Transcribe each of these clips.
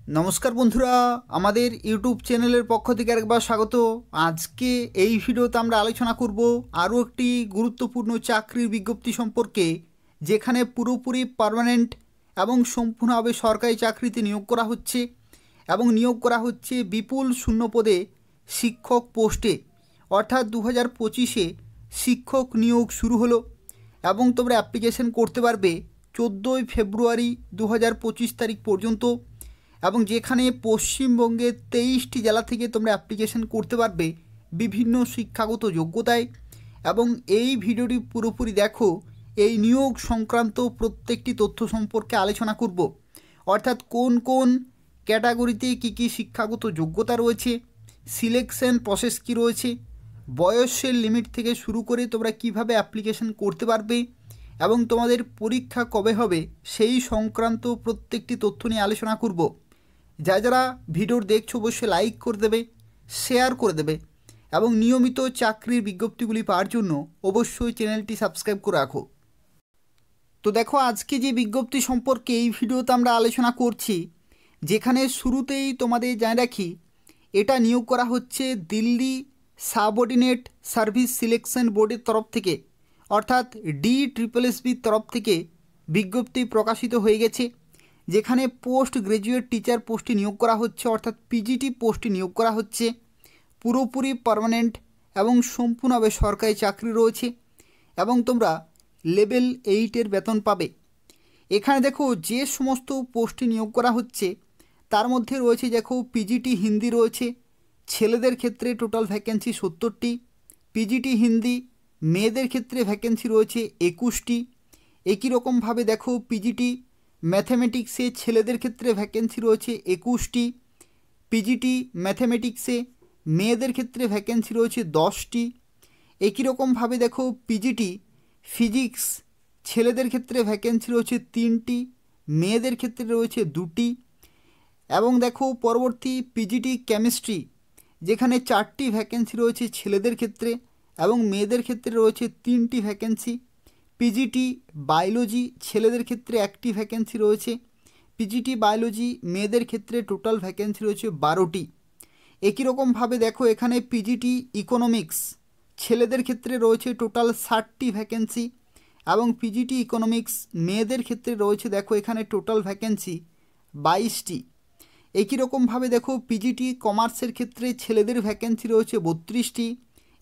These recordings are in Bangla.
নমস্কার বন্ধুরা, আমাদের ইউটিউব চ্যানেলের পক্ষ থেকে আরেকবার স্বাগত। আজকে এই ভিডিওতে আমরা আলোচনা করব আরও একটি গুরুত্বপূর্ণ চাকরির বিজ্ঞপ্তি সম্পর্কে, যেখানে পুরোপুরি পার্মানেন্ট এবং সম্পূর্ণভাবে সরকারি চাকরিতে নিয়োগ করা হচ্ছে এবং নিয়োগ করা হচ্ছে বিপুল শূন্যপদে শিক্ষক পোস্টে। অর্থাৎ 2025-এ শিক্ষক নিয়োগ শুরু হলো এবং তোমরা অ্যাপ্লিকেশন করতে পারবে 14ই ফেব্রুয়ারি 2025 তারিখ পর্যন্ত। এবং যেখানে পশ্চিমবঙ্গের 23টি জেলা থেকে তোমরা অ্যাপ্লিকেশন করতে পারবে বিভিন্ন শিক্ষাগত যোগ্যতায়। এবং এই ভিডিওটি পুরোপুরি দেখো, এই নিয়োগ সংক্রান্ত প্রত্যেকটি তথ্য সম্পর্কে আলোচনা করব। অর্থাৎ কোন কোন ক্যাটাগরিতে কী শিক্ষাগত যোগ্যতা রয়েছে, সিলেকশন প্রসেস কী রয়েছে, বয়সের লিমিট থেকে শুরু করে তোমরা কিভাবে অ্যাপ্লিকেশন করতে পারবে এবং তোমাদের পরীক্ষা কবে হবে, সেই সংক্রান্ত প্রত্যেকটি তথ্য নিয়ে আলোচনা করব। যারা ভিডিওর দেখছো অবশ্যই লাইক করে দেবে, শেয়ার করে দেবে এবং নিয়মিত চাকরির বিজ্ঞপ্তিগুলি পাওয়ার জন্য অবশ্যই চ্যানেলটি সাবস্ক্রাইব করে রাখো। তো দেখো, আজকে যে বিজ্ঞপ্তি সম্পর্কে এই ভিডিওতে আমরা আলোচনা করছি, যেখানে শুরুতেই তোমাদের জানিয়ে রাখি, এটা নিয়োগ করা হচ্ছে দিল্লি সাবঅর্ডিনেট সার্ভিস সিলেকশন বোর্ডের তরফ থেকে, অর্থাৎ DSSBর তরফ থেকে বিজ্ঞপ্তি প্রকাশিত হয়ে গেছে। যেখানে পোস্ট গ্র্যাজুয়েট টিচার পোস্টে নিয়োগ করা হচ্ছে, অর্থাৎ PGT পোস্টে নিয়োগ করা হচ্ছে। পুরোপুরি পার্মানেন্ট এবং সম্পূর্ণভাবে সরকারি চাকরি রয়েছে এবং তোমরা লেভেল 8-এর বেতন পাবে। এখানে দেখো যে সমস্ত পোস্টে নিয়োগ করা হচ্ছে তার মধ্যে রয়েছে, দেখো PGT হিন্দি রয়েছে, ছেলেদের ক্ষেত্রে টোটাল ভ্যাকেন্সি 70টি। PGT হিন্দি মেয়েদের ক্ষেত্রে ভ্যাকেন্সি রয়েছে 21টি। একই রকমভাবে দেখো PGT ম্যাথামেটিক্সে ছেলেদের ক্ষেত্রে ভ্যাকেন্সি রয়েছে 21টি। PGT ম্যাথামেটিক্সে মেয়েদের ক্ষেত্রে ভ্যাকেন্সি রয়েছে 10টি। একই রকমভাবে দেখো PGT ফিজিক্স ছেলেদের ক্ষেত্রে ভ্যাকেন্সি রয়েছে 3টি, মেয়েদের ক্ষেত্রে রয়েছে 2টি। এবং দেখো পরবর্তী PGT কেমিস্ট্রি, যেখানে 4টি ভ্যাকেন্সি রয়েছে ছেলেদের ক্ষেত্রে এবং মেয়েদের ক্ষেত্রে রয়েছে 3টি ভ্যাকেন্সি। PGT বায়োলজি ছেলেদের ক্ষেত্রে 1টি ভ্যাকেন্সি রয়েছে। PGT বায়োলজি মেয়েদের ক্ষেত্রে টোটাল ভ্যাকেন্সি রয়েছে 12টি। একই রকমভাবে দেখো এখানে PGT ইকোনমিক্স ছেলেদের ক্ষেত্রে রয়েছে টোটাল 60টি ভ্যাকেন্সি এবং PGT ইকোনমিক্স মেয়েদের ক্ষেত্রে রয়েছে দেখো এখানে টোটাল ভ্যাকেন্সি 22টি। একই রকমভাবে দেখো PGT কমার্সের ক্ষেত্রে ছেলেদের ভ্যাকেন্সি রয়েছে 32টি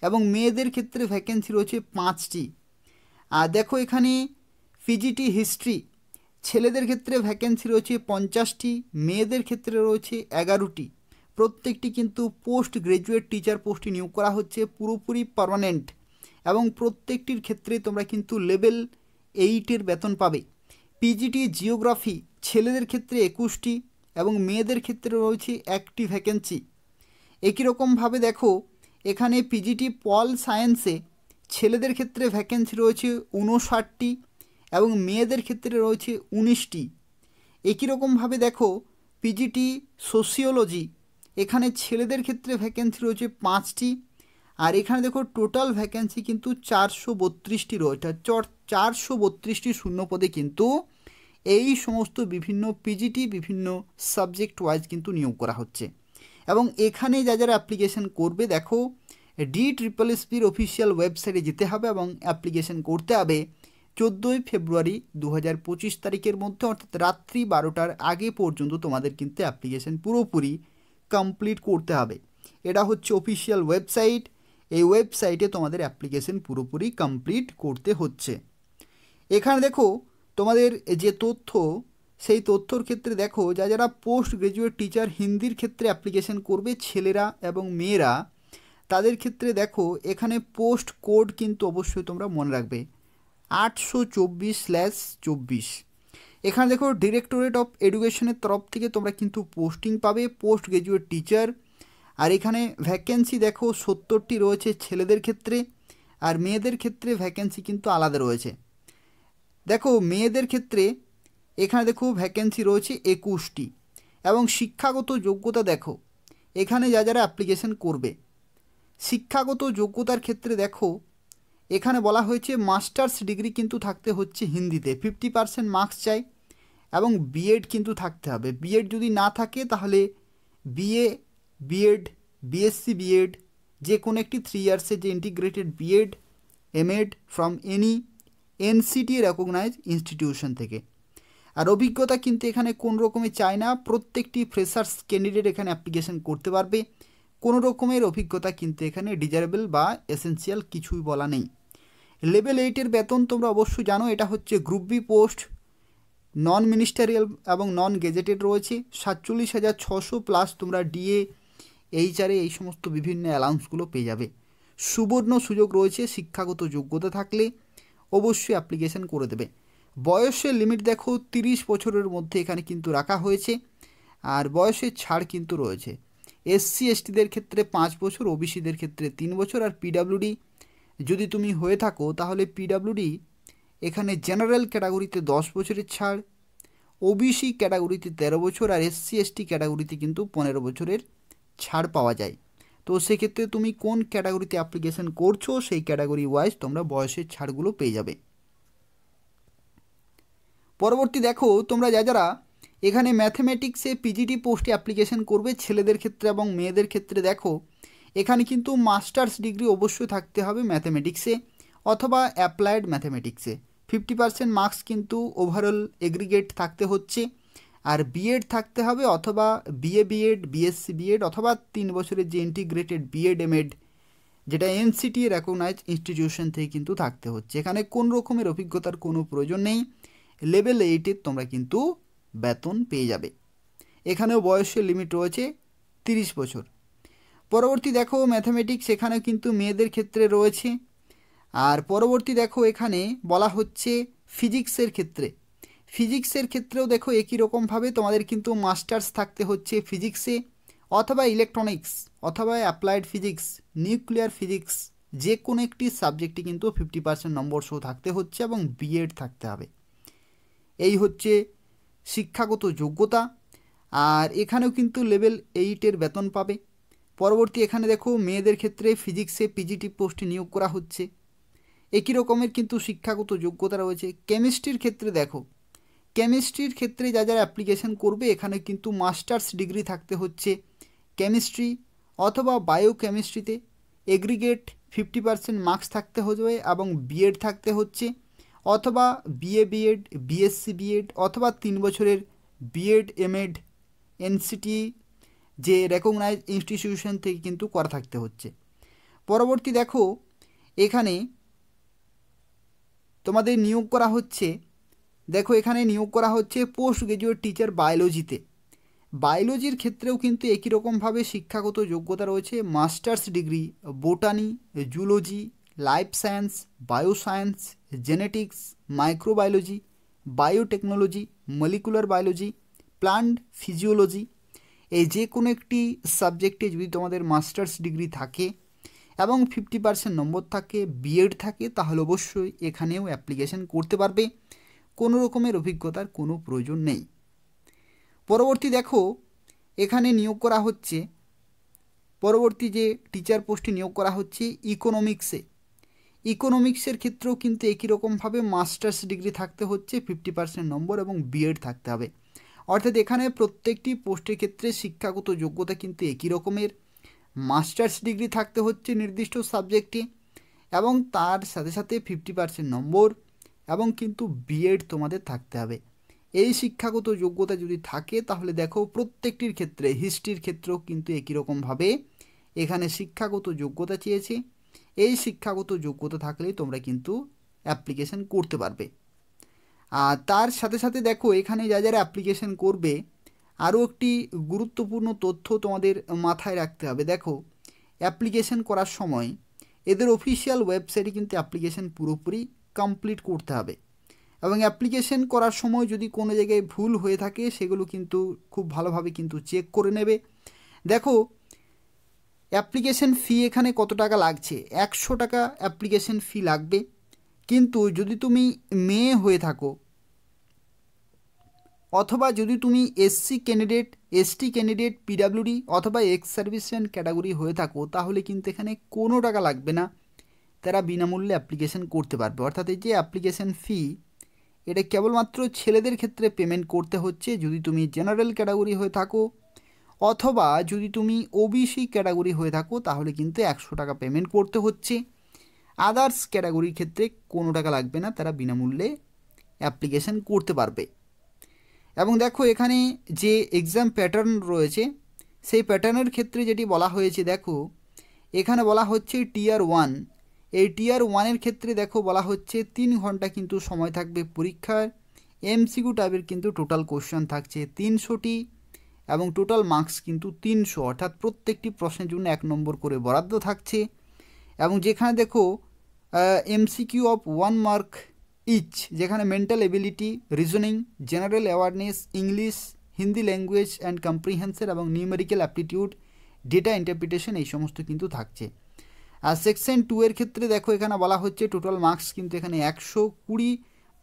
এবং মেয়েদের ক্ষেত্রে ভ্যাকেন্সি রয়েছে 5টি। আর দেখো এখানে PGT হিস্ট্রি ছেলেদের ক্ষেত্রে ভ্যাকেন্সি রয়েছে 50টি, মেয়েদের ক্ষেত্রে রয়েছে 11টি। প্রত্যেকটি কিন্তু পোস্ট গ্র্যাজুয়েট টিচার পোস্টে নিয়োগ করা হচ্ছে, পুরোপুরি পার্মানেন্ট এবং প্রত্যেকটির ক্ষেত্রে তোমরা কিন্তু লেভেল 8-এর বেতন পাবে। PGT জিওগ্রাফি ছেলেদের ক্ষেত্রে 21টি এবং মেয়েদের ক্ষেত্রে রয়েছে 1টি ভ্যাকেন্সি। একই রকমভাবে দেখো এখানে PGT পল সায়েন্সে ছেলেদের ক্ষেত্রে ভ্যাকেন্সি রয়েছে 59টি এবং মেয়েদের ক্ষেত্রে রয়েছে 19টি। একই রকমভাবে দেখো PGT সোশিওলজি, এখানে ছেলেদের ক্ষেত্রে ভ্যাকেন্সি রয়েছে 5টি আর এখানে দেখো টোটাল ভ্যাকেন্সি কিন্তু 432টি রয়েছে। 432টি শূন্যপদে কিন্তু এই সমস্ত বিভিন্ন PGT বিভিন্ন সাবজেক্ট ওয়াইজ কিন্তু নিয়োগ করা হচ্ছে। এবং এখানে যারা অ্যাপ্লিকেশন করবে, দেখো DSSBর অফিসিয়াল ওয়েবসাইটে যেতে হবে এবং অ্যাপ্লিকেশন করতে হবে 14ই ফেব্রুয়ারি 2025 তারিখের মধ্যে, অর্থাৎ রাত্রি 12টার আগে পর্যন্ত তোমাদের কিন্তু অ্যাপ্লিকেশন পুরোপুরি কমপ্লিট করতে হবে। এটা হচ্ছে অফিসিয়াল ওয়েবসাইট, এই ওয়েবসাইটে তোমাদের অ্যাপ্লিকেশন পুরোপুরি কমপ্লিট করতে হচ্ছে। এখানে দেখো তোমাদের যে তথ্য, সেই তথ্যর ক্ষেত্রে দেখো যারা পোস্ট গ্র্যাজুয়েট টিচার হিন্দির ক্ষেত্রে অ্যাপ্লিকেশন করবে ছেলেরা এবং মেয়েরা, তাদের ক্ষেত্রে দেখো এখানে পোস্ট কোড কিন্তু অবশ্যই তোমরা মনে রাখবে 824/24। এখানে দেখো ডিরেক্টরেট অফ এডুকেশনের তরফ থেকে তোমরা কিন্তু পোস্টিং পাবে পোস্ট গ্র্যাজুয়েট টিচার। আর এখানে ভ্যাকেন্সি দেখো 70টি রয়েছে ছেলেদের ক্ষেত্রে আর মেয়েদের ক্ষেত্রে ভ্যাকেন্সি কিন্তু আলাদা রয়েছে। দেখো মেয়েদের ক্ষেত্রে এখানে দেখো ভ্যাকেন্সি রয়েছে 21টি এবং শিক্ষাগত যোগ্যতা দেখো এখানে যারা অ্যাপ্লিকেশন করবে, শিক্ষাগত যোগ্যতার ক্ষেত্রে দেখো এখানে বলা হয়েছে মাস্টার্স ডিগ্রি কিন্তু থাকতে হচ্ছে হিন্দিতে, 50% মার্কস চাই এবং বিএড কিন্তু থাকতে হবে। বিএড যদি না থাকে তাহলে বিএ, বিএড, বিএসসি বিএড, যে কোনো একটি 3 ইয়ার্সের যে integrated BEd, MEd from any NCT recognise institution থেকে। আর অভিজ্ঞতা কিন্তু এখানে কোন রকমের চায় না, প্রত্যেকটি ফ্রেশার্স ক্যান্ডিডেট এখানে অ্যাপ্লিকেশন করতে পারবে। কোনো রকমের অভিজ্ঞতা কিন্তু এখানে ডিজারেবল বা এসেন্সিয়াল কিছুই বলা নেই। লেভেল 8-এর বেতন তোমরা অবশ্যই জানো, এটা হচ্ছে গ্রুপ বি পোস্ট, নন মিনিস্টারিয়াল এবং নন গেজেটেড রয়েছে। 47,600 প্লাস তোমরা ডিএ, এইচআরএ এই সমস্ত বিভিন্ন অ্যালাউন্সগুলো পেয়ে যাবে। সুবর্ণ সুযোগ রয়েছে, শিক্ষাগত যোগ্যতা থাকলে অবশ্যই অ্যাপ্লিকেশন করে দেবে। বয়সের লিমিট দেখো 30 বছরের মধ্যে এখানে কিন্তু রাখা হয়েছে, আর বয়সের ছাড় কিন্তু রয়েছে। এসসি এসটিদের ক্ষেত্রে 5 বছর, ওবিসিদের ক্ষেত্রে 3 বছর, আর পিডাব্লিউডি যদি তুমি হয়ে থাকো তাহলে পিডাব্লিউডি এখানে জেনারেল ক্যাটাগরিতে 10 বছরের ছাড়, ওবিসি ক্যাটাগরিতে 13 বছর, আর এসসি এসটি ক্যাটাগরিতে কিন্তু 15 বছরের ছাড় পাওয়া যায়। তো সেক্ষেত্রে তুমি কোন ক্যাটাগরিতে অ্যাপ্লিকেশন করছো সেই ক্যাটাগরি ওয়াইজ তোমরা বয়সের ছাড়গুলো পেয়ে যাবে। পরবর্তী দেখো, তোমরা যারা এখানে ম্যাথমেটিক্সে পিজিটি পোস্টে অ্যাপ্লিকেশন করবে ছেলেদের ক্ষেত্রে এবং মেয়েদের ক্ষেত্রে, দেখো এখানে কিন্তু মাস্টার্স ডিগ্রি অবশ্যই থাকতে হবে ম্যাথমেটিক্সে অথবা অ্যাপ্লাইড ম্যাথমেটিক্সে। 50% মার্কস কিন্তু ওভারঅল এগ্রিগেট থাকতে হচ্ছে, আর বিএড থাকতে হবে অথবা বিএ বিএড, বিএসসি বিএড অথবা 3 বছরের যে ইন্টিগ্রেটেড বিএড এমএড যেটা এনসিটি রেকগনাইজ ইনস্টিটিউশন থেকে কিন্তু থাকতে হচ্ছে। এখানে কোন রকমের অভিজ্ঞতার কোনো প্রয়োজন নেই। লেভেল 8-এর তোমরা কিন্তু বেতন পেয়ে যাবে। এখানেও বয়সের লিমিট রয়েছে 30 বছর। পরবর্তী দেখো ম্যাথামেটিক্স, এখানে কিন্তু মেয়েদের ক্ষেত্রে রয়েছে। আর পরবর্তী দেখো এখানে বলা হচ্ছে ফিজিক্সের ক্ষেত্রে, ফিজিক্সের ক্ষেত্রেও দেখো একই রকমভাবে তোমাদের কিন্তু মাস্টার্স থাকতে হচ্ছে ফিজিক্সে অথবা ইলেকট্রনিক্স অথবা অ্যাপ্লাইড ফিজিক্স, নিউক্লিয়ার ফিজিক্স, যে কোনো একটি সাবজেক্টে কিন্তু 50% নম্বর সহ থাকতে হচ্ছে এবং বিএড থাকতে হবে। এই হচ্ছে শিক্ষাগত যোগ্যতা, আর এখানেও কিন্তু লেভেল 8-এর বেতন পাবে। পরবর্তী এখানে দেখো মেয়েদের ক্ষেত্রে ফিজিক্সে পিজিটি পোস্টে নিয়োগ করা হচ্ছে, একই রকমের কিন্তু শিক্ষাগত যোগ্যতা রয়েছে। কেমিস্ট্রির ক্ষেত্রে দেখো, কেমিস্ট্রির ক্ষেত্রে যারা অ্যাপ্লিকেশন করবে এখানে কিন্তু মাস্টার্স ডিগ্রি থাকতে হচ্ছে কেমিস্ট্রি অথবা বায়োকেমিস্ট্রিতে, এগ্রিগেট 50% মার্কস থাকতে হবে এবং বিএড থাকতে হচ্ছে অথবা বিএ বিএড, বিএসসি বিএড অথবা 3 বছরের বিএড এমএড এনসিটি যে রেকগনাইজ ইনস্টিটিউশন থেকে কিন্তু করা থাকতে হচ্ছে। পরবর্তী দেখো এখানে তোমাদের নিয়োগ করা হচ্ছে, দেখো এখানে নিয়োগ করা হচ্ছে পোস্ট গ্রাজুয়েট টিচার বায়োলজিতে। বায়োলজির ক্ষেত্রেও কিন্তু একই রকমভাবে শিক্ষাগত যোগ্যতা রয়েছে, masters degree botany, zoology, life science, bioscience, genetics, microbiology, biotechnology, molecular biology, plant physiology, এই যে কোনো একটি সাবজেক্টে যদি তোমাদের মাস্টার্স ডিগ্রি থাকে এবং 50% নম্বর থাকে, বিএড থাকে, তাহলে অবশ্যই এখানেও অ্যাপ্লিকেশন করতে পারবে। কোনো রকমের অভিজ্ঞতার কোনো প্রয়োজন নেই। পরবর্তী দেখো এখানে নিয়োগ করা হচ্ছে, পরবর্তী যে টিচার পোস্টে নিয়োগ করা হচ্ছে ইকোনমিক্সে। ইকোনমিক্সের ক্ষেত্রেও কিন্তু একই রকমভাবে মাস্টার্স ডিগ্রি থাকতে হচ্ছে, 50% নম্বর এবং বিএড থাকতে হবে। অর্থাৎ এখানে প্রত্যেকটি পোস্টের ক্ষেত্রে শিক্ষাগত যোগ্যতা কিন্তু একই রকমের, মাস্টার্স ডিগ্রি থাকতে হচ্ছে নির্দিষ্ট সাবজেক্টে এবং তার সাথে সাথে 50% নম্বর এবং কিন্তু বিএড তোমাদের থাকতে হবে। এই শিক্ষাগত যোগ্যতা যদি থাকে তাহলে দেখো প্রত্যেকটির ক্ষেত্রে, হিস্ট্রির ক্ষেত্রেও কিন্তু একই রকমভাবে এখানে শিক্ষাগত যোগ্যতা চেয়েছে। এই শিক্ষাগত যোগ্যতা থাকলেই তোমরা কিন্তু অ্যাপ্লিকেশন করতে পারবে। আর তার সাথে সাথে দেখো এখানে যারা অ্যাপ্লিকেশন করবে আরও একটি গুরুত্বপূর্ণ তথ্য তোমাদের মাথায় রাখতে হবে। দেখো অ্যাপ্লিকেশন করার সময় এদের অফিসিয়াল ওয়েবসাইটে কিন্তু অ্যাপ্লিকেশন পুরোপুরি কমপ্লিট করতে হবে এবং অ্যাপ্লিকেশন করার সময় যদি কোনো জায়গায় ভুল হয়ে থাকে সেগুলো কিন্তু খুব ভালোভাবে কিন্তু চেক করে নেবে। দেখো অ্যাপ্লিকেশন ফি এখানে কত টাকা লাগছে, 100 টাকা অ্যাপ্লিকেশন ফি লাগবে। কিন্তু যদি তুমি মেয়ে হয়ে থাকো অথবা যদি তুমি SC candidate, ST candidate, PWD অথবা এক্স সার্ভিসম্যান ক্যাটাগরি হয়ে থাকো তাহলে কিন্তু এখানে কোনো টাকা লাগবে না, তারা বিনামূল্যে অ্যাপ্লিকেশন করতে পারবে। অর্থাৎ এই যে অ্যাপ্লিকেশন ফি এটা কেবলমাত্র ছেলেদের ক্ষেত্রে পেমেন্ট করতে হচ্ছে যদি তুমি জেনারেল ক্যাটাগরি হয়ে থাকো, অথবা যদি তুমি ওবিসি ক্যাটাগরি হয়ে থাকো তাহলে কিন্তু 100 টাকা পেমেন্ট করতে হচ্ছে। আদার্স ক্যাটাগরির ক্ষেত্রে কোনো টাকা লাগবে না, তারা বিনামূল্যে অ্যাপ্লিকেশন করতে পারবে। এবং দেখো এখানে যে এক্সাম প্যাটার্ন রয়েছে সেই প্যাটার্নের ক্ষেত্রে যেটি বলা হয়েছে, দেখো এখানে বলা হচ্ছে টিয়ার 1। এই টিয়ার 1-এর ক্ষেত্রে দেখো বলা হচ্ছে 3 ঘন্টা কিন্তু সময় থাকবে পরীক্ষার। এমসিকিউ টাইপের কিন্তু টোটাল কোশ্চেন থাকছে 300টি এবং টোটাল মার্কস কিন্তু 300, অর্থাৎ প্রত্যেকটি প্রশ্নের জন্য 1 নম্বর করে বরাদ্দ থাকছে। এবং যেখানে দেখো এমসিকিউ অফ 1 মার্ক ইচ, যেখানে mental ability, reasoning, general awareness, English, Hindi language and comprehension এবং নিউমেরিক্যাল অ্যাপটিটিউড, ডেটা ইন্টারপ্রিটেশন এই সমস্ত কিন্তু থাকছে। আর সেকশন 2-এর ক্ষেত্রে দেখো এখানে বলা হচ্ছে টোটাল মার্কস কিন্তু এখানে 120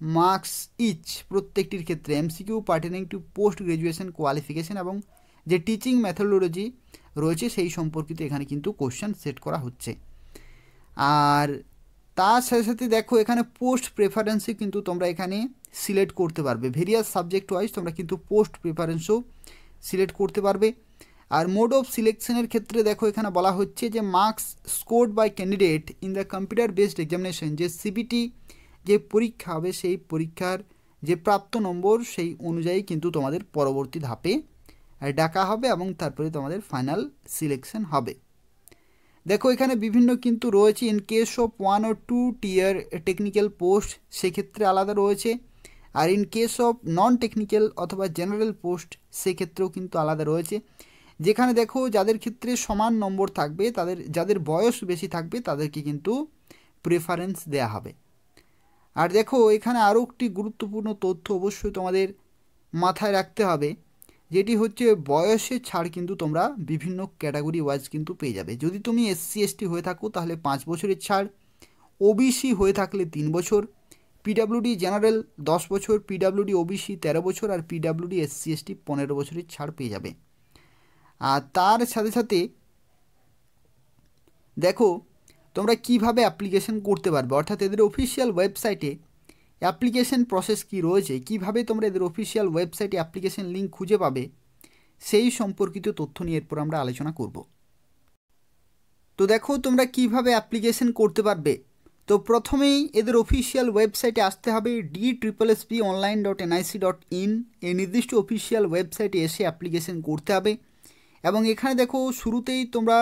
মার্কস ইচ প্রত্যেকটির ক্ষেত্রে। MCQ pertaining to post graduation qualification এবং যে টিচিং মেথোডোলজি রয়েছে সেই সম্পর্কিত এখানে কিন্তু কোশ্চেন সেট করা হচ্ছে। আর তার সাথে সাথে দেখো এখানে পোস্ট প্রেফারেন্সে কিন্তু তোমরা এখানে সিলেক্ট করতে পারবে। ভেরিয়াস সাবজেক্ট ওয়াইজ তোমরা কিন্তু পোস্ট প্রেফারেন্সও সিলেক্ট করতে পারবে। আর মোড অফ সিলেকশনের ক্ষেত্রে দেখো এখানে বলা হচ্ছে যে marks scored by candidate in the computer based examination, যে সিবিটি যে পরীক্ষা হবে সেই পরীক্ষার যে প্রাপ্ত নম্বর সেই অনুযায়ী কিন্তু তোমাদের পরবর্তী ধাপে ডাকা হবে এবং তারপরে তোমাদের ফাইনাল সিলেকশন হবে। দেখো এখানে বিভিন্ন কিন্তু রয়েছে। In case of 1 or 2 tier technical post সেক্ষেত্রে আলাদা রয়েছে, আর in case of non technical অথবা জেনারেল পোস্ট সেক্ষেত্রেও কিন্তু আলাদা রয়েছে। যেখানে দেখো যাদের ক্ষেত্রে সমান নম্বর থাকবে, যাদের বয়স বেশি থাকবে তাদেরকে কিন্তু প্রেফারেন্স দেয়া হবে। আর দেখো এখানে আরও একটি গুরুত্বপূর্ণ তথ্য অবশ্যই তোমাদের মাথায় রাখতে হবে, যেটি হচ্ছে বয়সের ছাড় কিন্তু তোমরা বিভিন্ন ক্যাটাগরি ওয়াইজ কিন্তু পেয়ে যাবে। যদি তুমি SC ST হয়ে থাকো তাহলে 5 বছরের ছাড়, ওবিসি হয়ে থাকলে 3 বছর, পিডাব্লিউডি জেনারেল 10 বছর, পিডাব্লিউডি ওবিসি 13 বছর আর পিডাব্লিউডি SC ST 15 বছরের ছাড় পেয়ে যাবে। আর তার সাথে সাথে দেখো তোমরা কিভাবে অ্যাপ্লিকেশন করতে পারবে, অর্থাৎ এদের অফিসিয়াল ওয়েবসাইটে অ্যাপ্লিকেশন প্রসেস কি রয়েছে, কিভাবে তোমরা এদের অফিসিয়াল ওয়েবসাইটে অ্যাপ্লিকেশন লিঙ্ক খুঁজে পাবে সেই সম্পর্কিত তথ্য নিয়ে এরপর আমরা আলোচনা করব। তো দেখো তোমরা কিভাবে অ্যাপ্লিকেশন করতে পারবে। তো প্রথমেই এদের অফিসিয়াল ওয়েবসাইটে আসতে হবে DSSBonline.nic.in। এই নির্দিষ্ট অফিসিয়াল ওয়েবসাইটে এসে অ্যাপ্লিকেশন করতে হবে। এবং এখানে দেখো শুরুতেই তোমরা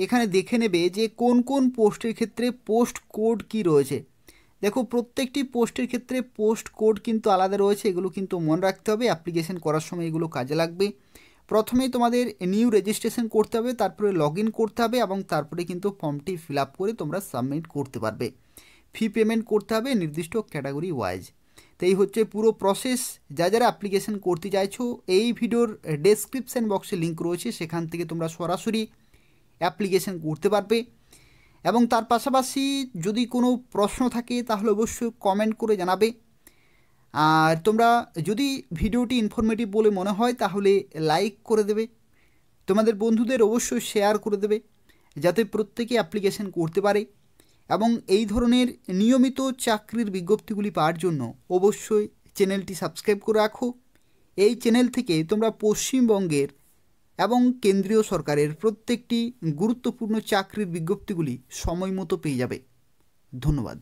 এখানে দেখে নেবে যে কোন কোন পোস্টের ক্ষেত্রে পোস্ট কোড কি রয়েছে। দেখো প্রত্যেকটি পোস্টের ক্ষেত্রে পোস্ট কোড কিন্তু আলাদা রয়েছে, এগুলো কিন্তু মনে রাখতে হবে, অ্যাপ্লিকেশন করার সময় এগুলো কাজে লাগবে। প্রথমেই তোমাদের নিউ রেজিস্ট্রেশন করতে হবে, তারপরে লগ ইন করতে হবে এবং তারপরে কিন্তু ফর্মটি ফিল আপ করে তোমরা সাবমিট করতে পারবে। ফি পেমেন্ট করতে হবে নির্দিষ্ট ক্যাটাগরি ওয়াইজ। তো এই হচ্ছে পুরো প্রসেস। যারা অ্যাপ্লিকেশন করতে চাইছো এই ভিডিওর ডেসক্রিপশন বক্সে লিঙ্ক রয়েছে, সেখান থেকে তোমরা সরাসরি অ্যাপ্লিকেশন করতে পারবে। এবং তার পাশাপাশি যদি কোনো প্রশ্ন থাকে তাহলে অবশ্যই কমেন্ট করে জানাবে। আর তোমরা যদি ভিডিওটি ইনফরমেটিভ বলে মনে হয় তাহলে লাইক করে দেবে, তোমাদের বন্ধুদের অবশ্যই শেয়ার করে দেবে যাতে প্রত্যেকে অ্যাপ্লিকেশন করতে পারে। এবং এই ধরনের নিয়মিত চাকরির বিজ্ঞপ্তিগুলি পাওয়ার জন্য অবশ্যই চ্যানেলটি সাবস্ক্রাইব করে রাখো। এই চ্যানেল থেকে তোমরা পশ্চিমবঙ্গের এবং কেন্দ্রীয় সরকারের প্রত্যেকটি গুরুত্বপূর্ণ চাকরির বিজ্ঞপ্তিগুলি সময় মতো পেয়ে যাবে। ধন্যবাদ।